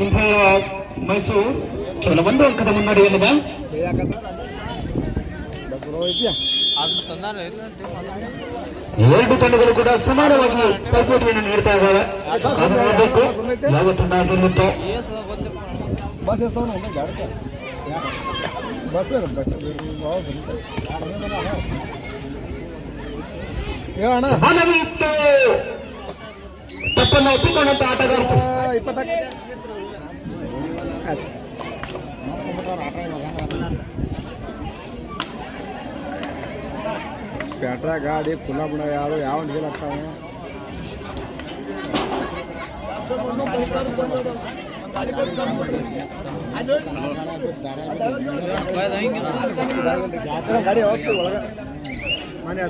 in favor of Mysore. ಕೇವಲ ಒಂದು ಅಂಕದ ಮುನ್ನಡೆಯಲ್ಲಿದೆ. ಎರಡು ತಂಡಗಳು ಕೂಡ ಸಮಾನವಾಗಿ ಪೈಪೋಟಿಯನ್ನು ನೀಡ್ತಾ ಇದ್ದಾವೆ. ಯಾವ ತಂಡ ಗೆಲ್ಲುತ್ತೋ. ಸಮಾನವಿತ್ತು. ತಪ್ಪನ್ನು ಒಪ್ಪಿಕೊಂಡಂತ ಆಟಗಾರರು ಪ್ಯಾಟ್ರಾ ಗಾಡಿ ಪುನಃ ಪುನಃ ಯಾರು ಯಾವ ಡೀಲ್ ಆಗ್ತಾವೆ. ಗಾಡಿ ಹೋಗ್ತೀವಿ ಒಳಗೆ ಮನೆ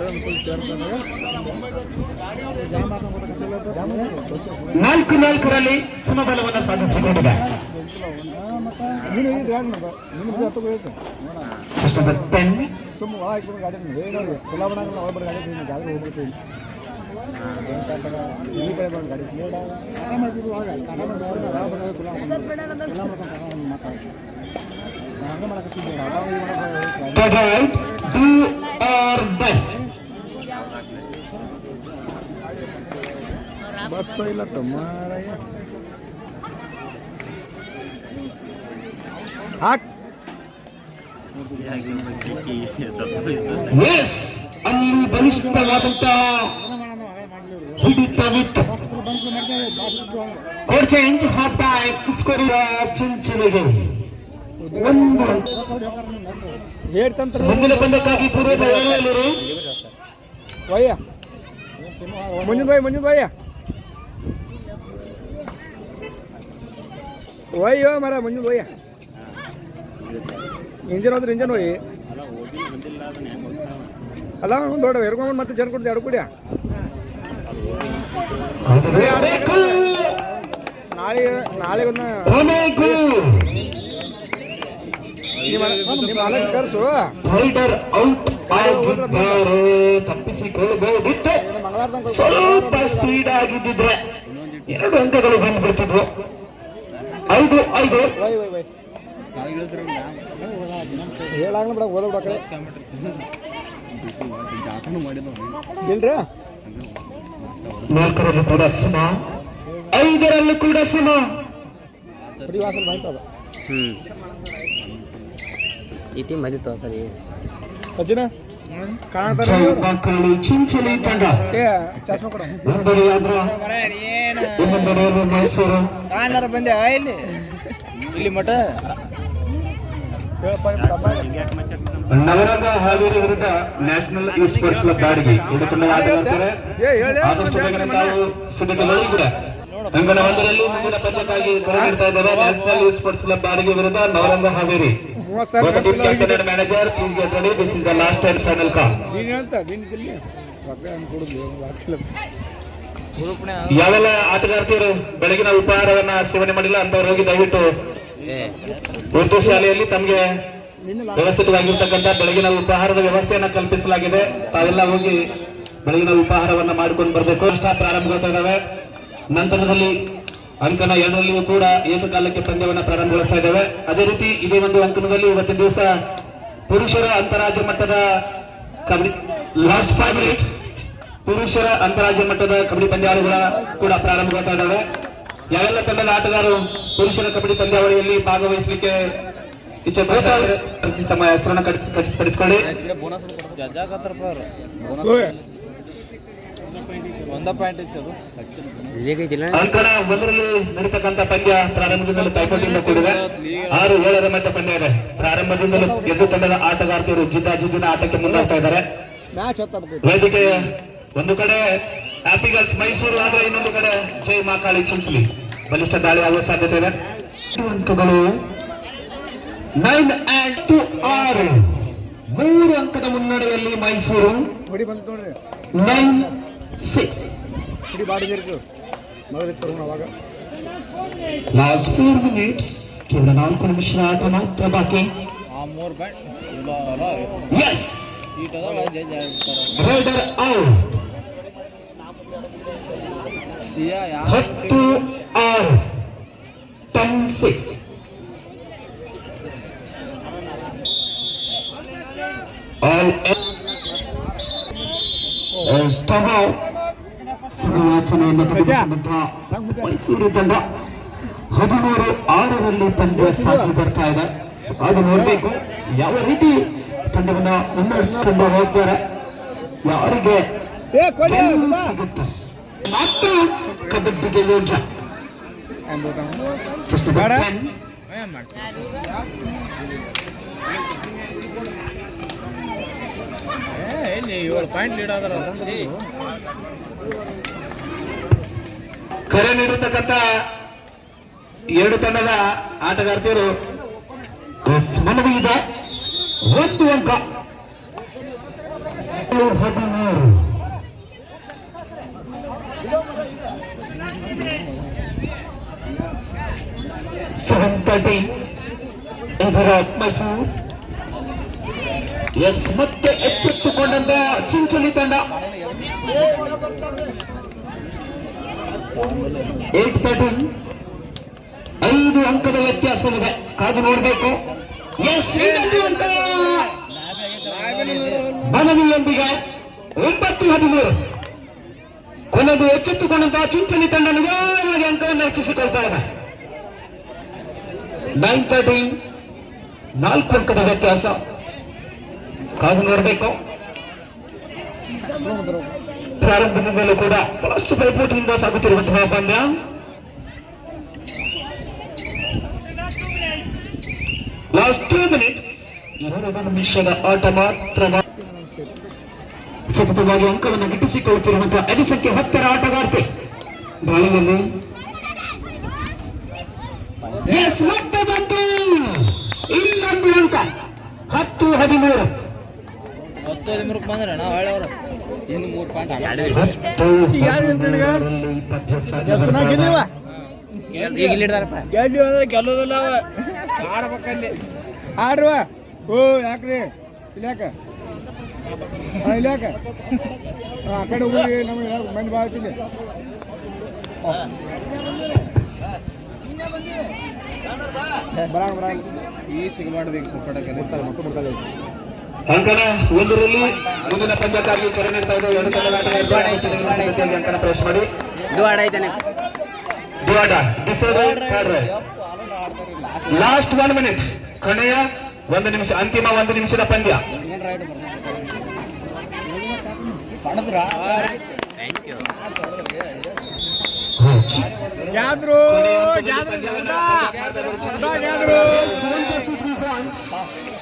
ನಾಲ್ಕರಲ್ಲಿ ಸಮಬಲವನ್ನು ಸಾಧಿಸಿಕೊಂಡಿದೆ. ಸುಮ್ಮನೆ ಒಳಗೆ ಗಾಡಿ ಕುಲಾಬಣ ಒಳಬಡ ಗಾಡಿ ಜಾತ್ರೆ ಹೋಗ್ಬಿಡ್ತೀವಿ. ಈ ಕಡೆ ಬಂದು ಗಾಡಿ ಮಾಡ್ತಿದ್ವಿ ಒಳಗೆ ಹಂಗೆ ಮಾಡಕತ್ತಿದ್ವಿ. ಬಸ್ ಇಲ್ಲ ತಮ್ಮಾರಯ್ಯ ಹಾಕ್ ಅಲ್ಲಿ ಬಲಿಷ್ಠವಾದಂತ ಹಿಡಿತವಿತ್ತು. Court change half time score ಚುಂಚುಲಿಗೆ ಮುಂದಿನ ಪಂದ್ಯಕ್ಕಾಗಿ ಪೂರ್ವ ತಯಾರಿಯಲ್ಲಿರು. ವಯ್ಯ ಮುಂದಿನ ಒಯ್ಯೋ ಮರ ಮುಂದಿನ ಒಯ್ಯ ಇಂಜಿನ್ ಹೋದ್ರೆ ಇಂಜನ್ ಒಯ್ಯಿ ಅಲ್ಲ ಒಂದು ದೊಡ್ಡ ಎರ್ಕೊಂಡು ಮತ್ತೆ ಜನ ಕೊಡ್ತೀವಿ ಎರಡು ಕುಡಿಯ ನಾಳೆ ಒಂದು ಕರ್ಸು ತಪ್ಪಿಸಿಕೊಳ್ಳಬಹುದಿತ್ತು. ಸ್ವಲ್ಪ ಸ್ಪೀಡ್ ಆಗಿದ್ದಿದ್ರೆ 2 ಅಂಕಗಳು ಬಂದ್ಬಿಡ್ತಿದ್ವು. 5-5 ಹೇಳಾಗ ಬಿಡ ಓದ ಬಿಡ ಇಲ್ರಿ. 4ರಲ್ಲೂ ಕೂಡ ಸಮ, 5ರಲ್ಲೂ ಕೂಡ ಸಮ. ವಾಸಲ್ ಮಾಹಿತಿ ಈ ಟೀಮ್ ಮದಿತ್ತು ಸರಿ ಅಜ್ಜಿನ ಮಕ್ಕಳು ಚಿಂಚಲಿ ತಂಡ ಚಸ್ಮಾ ಕೊಡ ಮೈಸೂರು ಬಂದೆ ಇಲ್ಲಿ ಮಠ ನವರಂಗ ಹಾವೇರಿ ವಿರುದ್ಧ ನ್ಯಾಷನಲ್ ಯೂತ್ ಸ್ಪೋರ್ಟ್ಸ್ ಕ್ಲಬ್ ಬಾಡಿಗೆ ಎರಡು ತಂಡ ಆಟಗಾಡ್ತಾರೆ. ಆದಷ್ಟು ಬೇಗನೆ ತಾವು ಸಿದ್ಧತೆಗಳಿದ್ರೆ ಅಂಗನ 1ರಲ್ಲಿ ಮುಂದಿನ ಪಂದ್ಯಕ್ಕಾಗಿ ಹೊರಗಿಡ್ತಾ ಇದ್ದಾರೆ. ನ್ಯಾಷನಲ್ ಯೂತ್ ಸ್ಪೋರ್ಟ್ಸ್ ಕ್ಲಬ್ ಬಾಡಿಗೆ ವಿರುದ್ಧ Navaranga Haveri. Manager please get ready. This is the last and final call. ಯಾವೆಲ್ಲ ಆಟಗಾರ್ತಿಯರು ಬೆಳಗಿನ ಉಪಹಾರವನ್ನ ಸೇವನೆ ಮಾಡಿಲ್ಲ ಅಂತವ್ರು ಹೋಗಿ ದಯವಿಟ್ಟು ಉರ್ದು ಶಾಲೆಯಲ್ಲಿ ತಮಗೆ ವ್ಯವಸ್ಥಿತವಾಗಿರ್ತಕ್ಕಂಥ ಬೆಳಗಿನ ಉಪಹಾರದ ವ್ಯವಸ್ಥೆಯನ್ನ ಕಲ್ಪಿಸಲಾಗಿದೆ. ತಾವೆಲ್ಲ ಹೋಗಿ ಬೆಳಗಿನ ಉಪಹಾರವನ್ನ ಮಾಡಿಕೊಂಡು ಬರಬೇಕು. ಪ್ರಾರಂಭಗೊಳ್ತಾ ಇದ್ದಾವೆ. ನಂತರದಲ್ಲಿ ಅಂಕನ 2ರಲ್ಲಿಯೂ ಕೂಡ ಏಕಕಾಲಕ್ಕೆ ಪಂದ್ಯವನ್ನ ಪ್ರಾರಂಭಗೊಳಿಸ್ತಾ ಇದ್ದೇವೆ. ಅದೇ ರೀತಿ ಇದೇ ಒಂದು ಅಂಕಣದಲ್ಲಿ ಇವತ್ತಿನ ದಿವಸ ಪುರುಷರ ಅಂತಾರಾಜ್ಯ ಮಟ್ಟದ ಕಬಡ್ಡಿ ಲಾಸ್ಟ್ 5 ಮಿನಿಟ್ಸ್ ಪುರುಷರ ಅಂತಾರಾಜ್ಯ ಮಟ್ಟದ ಕಬಡ್ಡಿ ಪಂದ್ಯಾವಳಿಗಳ ಕೂಡ ಪ್ರಾರಂಭಗೊಳ್ತಾ ಇದ್ದಾವೆ. ಯಾವೆಲ್ಲ ತಂಡದ ಆಟಗಾರರು ಪುರುಷರ ಕಬಡ್ಡಿ ಪಂದ್ಯಾವಳಿಯಲ್ಲಿ ಭಾಗವಹಿಸಲಿಕ್ಕೆ ಇಚ್ಛೆ ತಮ್ಮ ಹೆಸರನ್ನು ಖಚಿತಪಡಿಸಿಕೊಳ್ಳಿ. ಅಂಕಣ 1ರಲ್ಲಿ ನಡೀತಕ್ಕಂಥ ಪಂದ್ಯ ಪ್ರಾರಂಭದಿಂದಲೂ ಪೈಪೋಟಿಯಿಂದ ಕೂಡಿದೆ. 6-7ರ ಮಟ್ಟ ಪಂದ್ಯ ಇದೆ. ಪ್ರಾರಂಭದಿಂದಲೂ ಎರಡು ತಂಡದ ಆಟಗಾರ್ತಿಯರು ಜಿದ್ದಿನ ಆಟಕ್ಕೆ ಮುಂದಾಗ್ತಾ ಇದ್ದಾರೆ. ವೇದಿಕೆಯ ಒಂದು ಕಡೆ ಹ್ಯಾಪಿ ಗರ್ಲ್ಸ್ ಮೈಸೂರು ಆದರೆ ಇನ್ನೊಂದು ಕಡೆ ಜೈ ಮಾಕಾಳಿ ಚಿಂಚಲಿ. ಬಲಿಷ್ಠ ದಾಳಿ ಆಗುವ ಸಾಧ್ಯತೆ ಇದೆ. ಅಂಕಗಳು 9-6 3 ಅಂಕದ ಮುನ್ನಡೆಯಲ್ಲಿ ಮೈಸೂರು. 9-6 last 4 minutes. ಕೇವಲ 4 ನಿಮಿಷ ಆಟ ಮಾತ್ರ ಬಾಕಿ. Yes raider out. 10-6 10-6. All ಸಮಾಲೋಚನೆಯನ್ನು ತೆಗೆದುಕೊಂಡಂತಹ ಮೈಸೂರು ತಂಡ 13-6 ಪಂದ್ಯ ಸಾಗಿ ಬರ್ತಾ ಇದೆ. ಅದು ನೋಡಬೇಕು ಯಾವ ರೀತಿ ತಂಡವನ್ನ ಮುನ್ನಡೆಸಿಕೊಂಡು ಹೋಗ್ತಾರೆ, ಯಾರಿಗೆ ಸಿಗುತ್ತೆ ಮತ್ತು ಕಬಡ್ಡಿಗೆ ಯೋಗ್ಯ. ಕರೆ ನೀಡಿರ್ತಕ್ಕಂಥ 2 ತಂಡದ ಆಟಗಾರ್ತಿಯರು ಮನವಿ ಇದೆ. 1 ಅಂಕ 13. ಮೈಸೂರು ಎಸ್ ಮತ್ತೆ ಎಚ್ಚೆತ್ತುಕೊಂಡಂತ ಚಿಂಚೋಳಿ ತಂಡ 8-13. 5 ಅಂಕದ ವ್ಯತ್ಯಾಸವಿದೆ, ಕಾದು ನೋಡಬೇಕು. ಎಸ್ ಅಂಕ ಮನವಿಯೊಂದಿಗೆ 9-13. ಕೊನೆಗೂ ಎಚ್ಚೆತ್ತುಕೊಂಡಂತಹ ಚಿಂಚೋಳಿ ತಂಡ ನಿಧಾನವಾಗಿ ಅಂಕವನ್ನು ಹೆಚ್ಚಿಸಿಕೊಳ್ತಾ ಇದೆ. 9-13. 4 ಅಂಕದ ವ್ಯತ್ಯಾಸ, ಕಾದು ನೋಡಬೇಕು. ಪ್ರಾರಂಭದಿಂದಲೂ ಕೂಡ ಬಹಳಷ್ಟು ಪೈಪೋಟಿಯಿಂದ ಸಾಗುತ್ತಿರುವಂತಹ ಪಂದ್ಯ. ಲಾಸ್ಟ್ 2 ಮಿನಿಟ್ಸ್, 2 ನಿಮಿಷದ ಆಟ ಮಾತ್ರ. ಸತತವಾಗಿ ಅಂಕವನ್ನು ಗಿಟ್ಟಿಸಿಕೊಳ್ಳುತ್ತಿರುವಂತಹ 5 ಸಂಖ್ಯೆ 10ರ ಆಟಗಾರ್ತಿ ದಾಳಿಯಲ್ಲಿ ಮತ್ತೆ ಬಂತು. ಇನ್ನೊಂದು ಅಂಕ 10-13. 10-13 ಬಂದ್ರೆ ನಾವು ಹಳೆಯವರು ಇನ್ನು 3 ಪಾಯಿಂಟ್ ಗೆಲ್ಲೋದಿಲ್ಲ. ಆಡ್ಬೇಕಲ್ಲಿ ಆಡ್ರುವ. ಓ ಯಾಕ್ರಿ ಇಲ್ಯಾಕ ಇಲ್ಯಾಕ ಆ ಕಡೆ ಹೋಗಿ ನಮಗೆ ಮಂದಿ ಬಾಳ್ತಿಲ್ಲ. ಬರ ಈ ಸಿಗಬಾರ್ದು ಸುತ್ತಾಡಕ್ಕೆ ಮತ್ತೆ ಬರ್ತಾರೆ. ಅಂಕನ 1ರಲ್ಲಿ ಮುಂದಿನ ಪಂದ್ಯಕ್ಕಾಗಿ ಕರೆ ನೀಡ್ತಾ ಇದೆ. 2 ತಂಡದ ಆಟಗಾರರು ಅಂಕನ ಪ್ರವೇಶ ಮಾಡಿ ಲಾಸ್ಟ್ 1 ಮಿನಿಟ್, ಕೊನೆಯ 1 ನಿಮಿಷ, ಅಂತಿಮ 1 ನಿಮಿಷದ ಪಂದ್ಯ.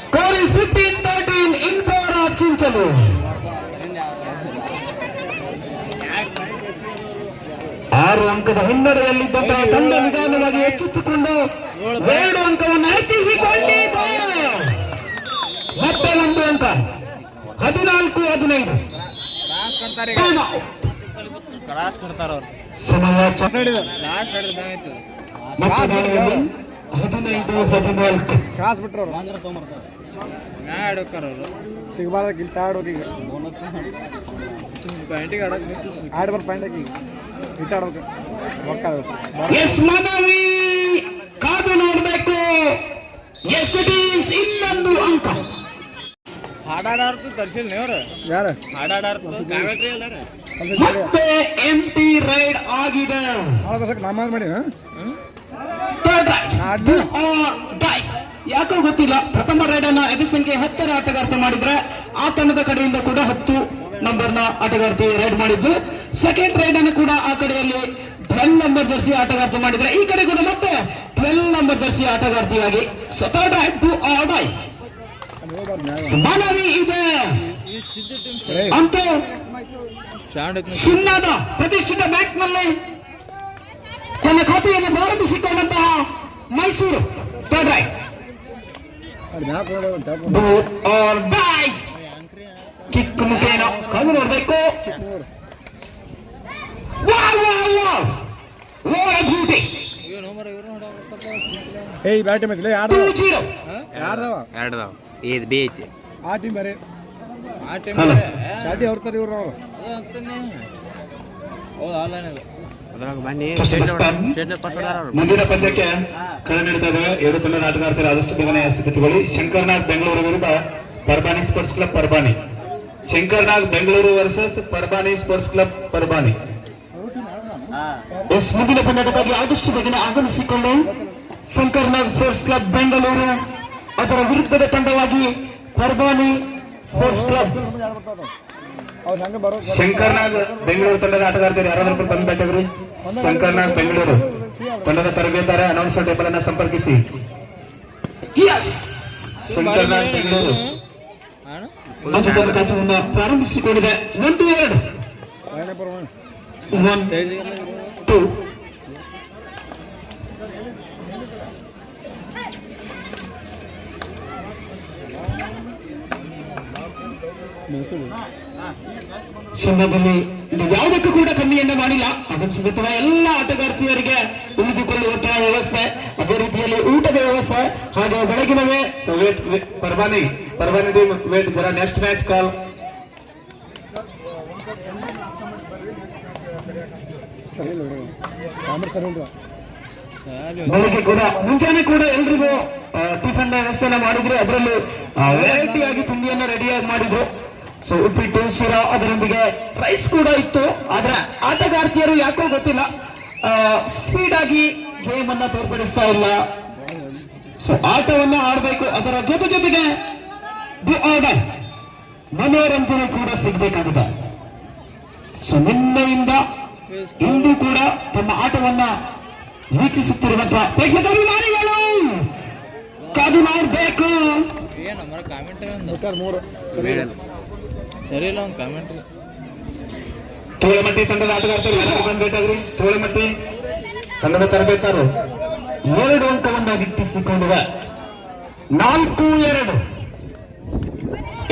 Score is 15-13 in favor of ಚಿಂಚಲು. ಆರು ಅಂಕದ ಹಿನ್ನಡೆಯಲ್ಲಿದ್ದಂತಹ ತಂಡ ನಿಧಾನವಾಗಿ ಎಚ್ಚೆತ್ತುಕೊಂಡು 2 ಅಂಕವನ್ನು ಹೆಚ್ಚಿಸಿಕೊಂಡಿದೆ. ಮತ್ತೆ 1 ಅಂಕ 14-15. ಕ್ರಾಸ್ ಕೊಡ್ತಾರ ಅವ್ರು. ಸಮಯ ಲಾಸ್ಟ್ ಹಿಡಿದಾಯ್ತು. 15-14 ಕ್ರಾಸ್ ಬಿಟ್ರು ಮ್ಯಾಡ್ ಹೋಗ್ತಾರ ಅವರು. ಸಿಗಬಾರ್ದ ಗಿಲ್ತ ಆಡೋಕೆ ಈಗ ಪ್ಯಾಂಟಿಗೆ ಆಡೋಕೆ ಆಡ್ಬಾರ್ದು ಪ್ಯಾಂಟಾಗಿ ಇಟ್ಟ ಆಡೋಕೆ ಎಸ್ ಮನವಿ, ಕಾದು ನೋಡಬೇಕು. ಎಸ್ ಇಟ್ ಈಸ್ ಇನ್ನೊಂದು ಅಂಕ. ಹಾಡಾಡಾರ್ತು ತರ್ಸಿಲ್ ನೀವ್ರು ಯಾರು ಹಾಡಾಡಾರ್ತು ಕಾಮೆಂಟ್ರಿ ಅಲ್ಲಾರ ಮತ್ತೆ ಎಂಟಿ ರೈಡ್ ಆಗಿದೆ. ನಮಾಜ್ ಮಾಡಿ ಯಾಕೋ ಗೊತ್ತಿಲ್ಲ, ಪ್ರಥಮ ರೈಡ್ ಅನ್ನ 5 ಸಂಖ್ಯೆ 10ರ ಆಟಗಾರ್ತಿ ಮಾಡಿದ್ರೆ ಆ ತಂಡದ ಕಡೆಯಿಂದ ಕೂಡ 10 ನಂಬರ್ನ ಆಟಗಾರ್ತಿ ರೈಡ್ ಮಾಡಿದ್ದು. ಸೆಕೆಂಡ್ ರೈಡ್ ಅನ್ನು ಕೂಡ ಆ ಕಡೆಯಲ್ಲಿ 12 ನಂಬರ್ ಜರ್ಸಿ ಆಟಗಾರ್ತಿ ಮಾಡಿದ್ರೆ ಈ ಕಡೆ ಕೂಡ ಮತ್ತೆ 12 ನಂಬರ್ ಜರ್ಸಿ ಆಟಗಾರ್ತಿಯಾಗಿ third raid do or die ಮನವಿ ಇದೆ. ಅಂತೂ ಚಿನ್ನದ ಪ್ರತಿಷ್ಠಿತ ಬ್ಯಾಂಕ್ ನಲ್ಲಿ ತನ್ನ ಖಾತೆಯನ್ನು ಪ್ರಾರಂಭಿಸಿಕೊಂಡಂತಹ ಮೈಸೂರು ಥರ್ಡ್ ರೈಡ್ ಕಿಕ್ ಮುಖೇನ ಕಾದು ನೋಡಬೇಕು. ಏಯ್ ಬ್ಯಾಟ್ ಮೇಲೆ ಯಾರ್ದವ ಇದು ಬಿ ಐತಿ ಆ ಟೀಮ್ ಬೇರೆ ಆ ಟೈಮ್ ಚಾಟಿ ಹೊರ್ತಾರೆ ಇವ್ರು. ಹೌದು ಆನ್ಲೈನ್ Just number 10. ಮುಂದಿನ ಪಂದ್ಯಕ್ಕೆ ಕಳೆ ನೀಡ್ತಾ ಇದ್ದೇವೆ. ಎರಡು ತಂಡದ ಆಟಗಾರ್ತಿಯರು ಆದಷ್ಟು ಬೇಗನೆ ಸಿದ್ಧತೆಗೊಳ್ಳಿ. ಶಂಕರ್ನಾಗ್ ಬೆಂಗಳೂರು ವಿರುದ್ಧ Parbhani sports club Parbhani. Shankarnag Bengaluru versus Parbhani sports club Parbhani. Yes ಮುಂದಿನ ಪಂದ್ಯಕ್ಕಾಗಿ ಆದಷ್ಟು ಬೇಗನೆ ಆಗಮಿಸಿಕೊಂಡು ಶಂಕರ್ನಾಗ್ ಸ್ಪೋರ್ಟ್ಸ್ ಕ್ಲಬ್ ಬೆಂಗಳೂರು ಅದರ ವಿರುದ್ಧದ ತಂಡವಾಗಿ ಪರ್ಬಾನಿ ಸ್ಪೋರ್ಟ್ಸ್ ಕ್ಲಬ್. ಅವ್ರು ಹಂಗೆ ಬರೋ ಶಂಕರ್ನಾಗ್ ಬೆಂಗಳೂರು ತಂಡದ ಆಟಗಾರ್ತಿಯರು ಯಾರಾದ್ರೂ ಬಂದು ಬೇಟಾಗ್ರಿ. ಶಂಕರ್ನಾಗ್ ಬೆಂಗಳೂರು ತಂಡದ ತರಬೇತಾರ ಅನೌನ್ಸರ್ ಟೇಬಲ್ ಅನ್ನ ಸಂಪರ್ಕಿಸಿ. ಶಂಕರ್ನಾಗ್ ಬೆಂಗಳೂರು ಮತದಾನವನ್ನು ಪ್ರಾರಂಭಿಸಿಕೊಂಡಿದೆ. 1-2 1-2 ಸಮಯದಲ್ಲಿ ಯಾವುದಕ್ಕೂ ಕೂಡ ಕಮ್ಮಿಯನ್ನ ಮಾಡಿಲ್ಲ. ಆಗಮಿಸಿದ ಎಲ್ಲ ಆಟಗಾರ್ತಿಯರಿಗೆ ಉಳಿದುಕೊಳ್ಳುವಂತಹ ವ್ಯವಸ್ಥೆ, ಅದೇ ರೀತಿಯಲ್ಲಿ ಊಟದ ವ್ಯವಸ್ಥೆ, ಹಾಗೆ ಬೆಳಗಿನವೇ So wait, Parbani team, wait, jara next match call. ಬೆಳಗ್ಗೆ ಕೂಡ ಮುಂಜಾನೆ ಕೂಡ ಎಲ್ರಿಗೂ ಟಿಫನ್ ವ್ಯವಸ್ಥೆನ ಮಾಡಿದ್ರು. ಅದರಲ್ಲೂ ವೆರೈಟಿ ಆಗಿ ತಿಂಡಿಯನ್ನ ರೆಡಿಯಾಗಿ ಮಾಡಿದ್ರು. ಸೊ ಉಪ್ಪಿಟ್ಟು, ಶಿರಾ, ಅದರೊಂದಿಗೆ ರೈಸ್ ಕೂಡ ಇತ್ತು. ಆದ್ರೆ ಆಟಗಾರ್ತಿಯರು ಯಾಕೋ ಗೊತ್ತಿಲ್ಲ ಸ್ಪೀಡ್ ಆಗಿ ಗೇಮ್ ಅನ್ನ ತೋರ್ಪಡಿಸ್ತಾ ಇಲ್ಲ. ಸೊ ಆಟವನ್ನ ಆಡಬೇಕು, ಅದರ ಜೊತೆಗೆ ಮನೋರಂಜನೆ ಕೂಡ ಸಿಗ್ಬೇಕಾಗಿದೆ. ಸೊ ನಿನ್ನೆಯಿಂದ ಇಂದು ಕೂಡ ತಮ್ಮ ಆಟವನ್ನ ವೀಕ್ಷಿಸುತ್ತಿರುವಂತಹ ಪ್ರೇಕ್ಷಕಾಭಿಮಾನಿಗಳು ಕಾದು ಮಾಡಬೇಕು. ಏನು ನಮ್ಮ ಕಾಮೆಂಟ್ರಿ ಮೂರು ಸರಿ ಇಲ್ಲ ಒಂದು ಕಾಮೆಂಟ್ರಿ. ತೋಳಮಟ್ಟಿ ತಂಡದ ಆಟಗಾರ್ತಿಯರು ಯಾರಾದ್ರೂ ಬಂದು ಬೇಟಾಗ್ರಿ. ತೋಳಮಟ್ಟಿ ತಂಡದ ತರಬೇತಾರು 2 ಅಂಕವನ್ನ ಗಿಟ್ಟಿಸಿಕೊಂಡಿವೆ. 4-2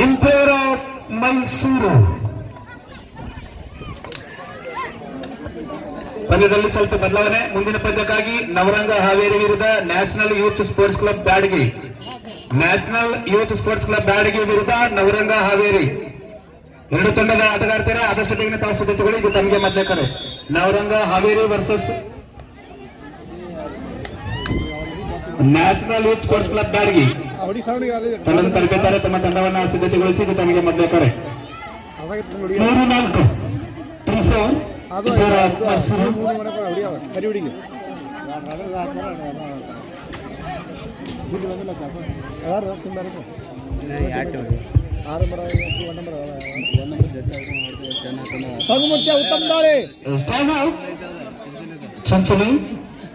ಇಂಪೇರ್ ಆಫ್ ಮೈಸೂರು. ಪಂದ್ಯದಲ್ಲಿ ಸ್ವಲ್ಪ ಬದಲಾವಣೆ. ಮುಂದಿನ ಪಂದ್ಯಕ್ಕಾಗಿ ನವರಂಗ ಹಾವೇರಿ ವಿರುದ್ಧ national youth sports club Byadagi. National youth sports club Byadagi ವಿರುದ್ಧ ನವರಂಗ ಹಾವೇರಿ. ಎರಡು ತಂಡದ ಆಟಗಾರ್ತಿಯರ ಆದಷ್ಟು ಬೇಗನೆ ತಾವು ಸಿದ್ಧತೆಗಳು. ಇದು ತಮಗೆ ಮಧ್ಯ ಕರೆ. Navaranga Haveri versus national youth sports club Byadgi. ಹೊಡಿ ಸೌಂಡಿಗೆ ಅದೇ ತಂಡದ ತರಬೇತಾರೆ ತಮ್ಮ ತಂಡವನ್ನ ಸಿದ್ಧತೆಗೊಳಿಸಿ. ಇದು ತಮಗೆ ಮಧ್ಯ ಕರೆ. ಅದಾಗಿತ್ತು ನೋಡಿ 3-4 3-4 ಅದು ಇಂಪೇರ್ ಆಫ್ ಮೈಸೂರು. ಹೊಡಿಯವ ಕರಿ ಹುಡುಗಿ ಯಾರು ತಿಂದಾರ ಆರು ಮರ ಸಗುಮುತ್ಯ ಉತ್ತಮ ದಾಳಿ ಚಂಚಲಿ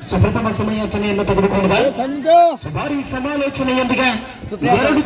ಸುಪ್ರಥಮ ಸಮಯಾಚನೆಯನ್ನು ತೆಗೆದುಕೊಂಡಿದೆ. ಸಂಜು ಭಾರಿ ಸಮಾಲೋಚನೆಯೊಂದಿಗೆ 2